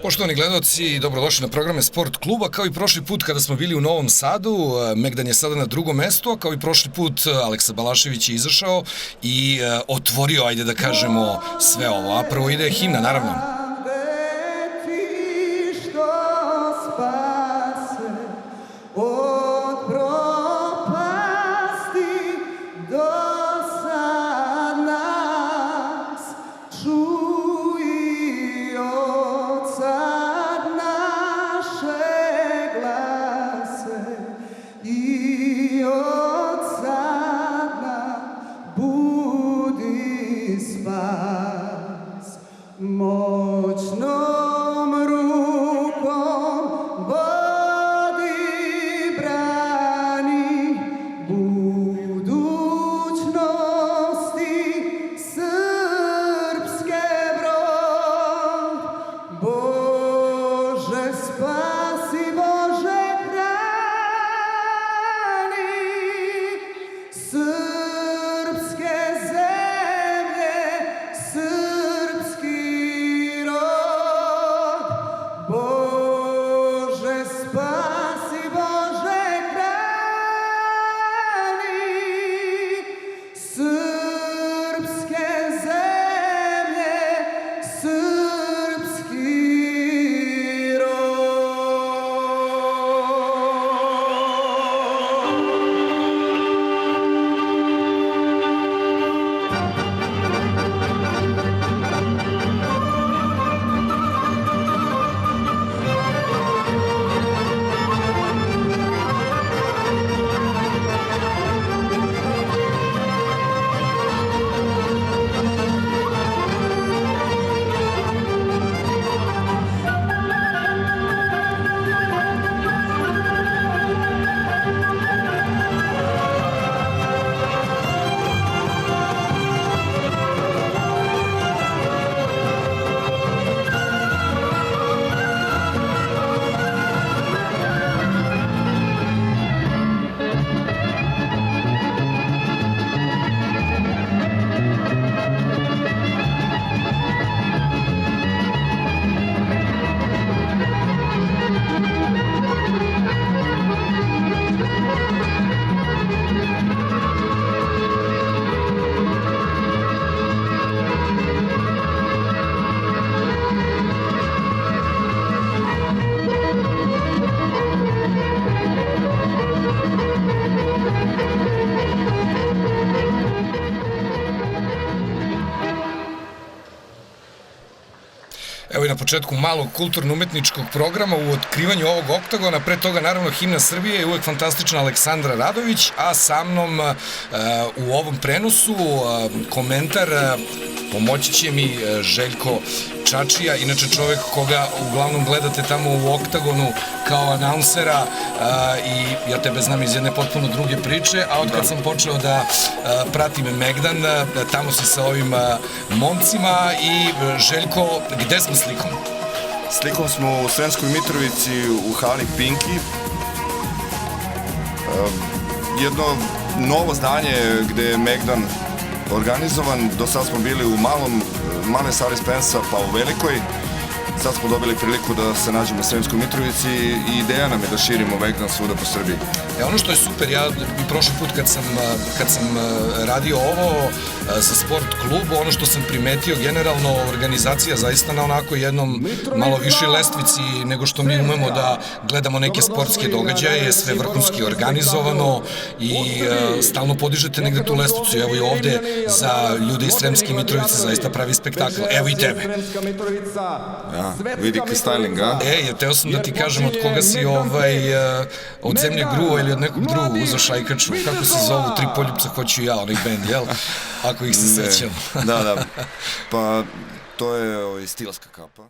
Poštovani gledalci, dobrodošli na programe Sport kluba. Kao i prošli put kada smo bili u Novom Sadu, Megdan je sada na drugom mestu, a kao i prošli put Aleksa Balašević je izašao i otvorio, ajde da kažemo, sve ovo. A prvo ide himna, naravno. Evo i na početku malog kulturno-umetničkog programa u otkrivanju ovog oktagona, pre toga naravno himna Srbije i uvek fantastična Aleksandra Radović, a sa mnom u ovom prenosu komentar pomoći će mi Željko Čačija, inače čovek koga uglavnom gledate tamo u oktagonu kao anaunsera i ja tebe znam iz jedne potpuno druge priče, a od kad sam počeo da pratim Megdan, tamo si sa ovim momcima i Željko, gde smo slikom? Slikom smo u Sremskoj Mitrovici u hali Pinki. Jedno novo zdanje gde je Megdan organizovan. Do sada smo bili u male sali Spensa pa u velikoj. Sad smo dobili priliku da se nađemo u Sremskoj Mitrovici i ideja nam je da širimo Megdan svuda po Srbiji. Ono što je super, ja i prošli put kad sam radio ovo za sport klub, ono što sam primetio generalno, organizacija zaista na onako jednom malo višoj lestvici nego što mi umemo da gledamo neke sportske događaje, sve vrhunski organizovano i stalno podižete negde tu lestvicu. Evo i ovde za ljude iz Sremske Mitrovice zaista pravi spektakl. Evo i tebe. Vidi styling, a? Teo sam da ti kažem od koga si od Zemlje Gruo ili od nekog drugog uzeo šajkaču. Kako se zovu, Tri poljupca hoću ja, onaj band, jel? Ako ih se sećam. Da, pa to je stilska kapa.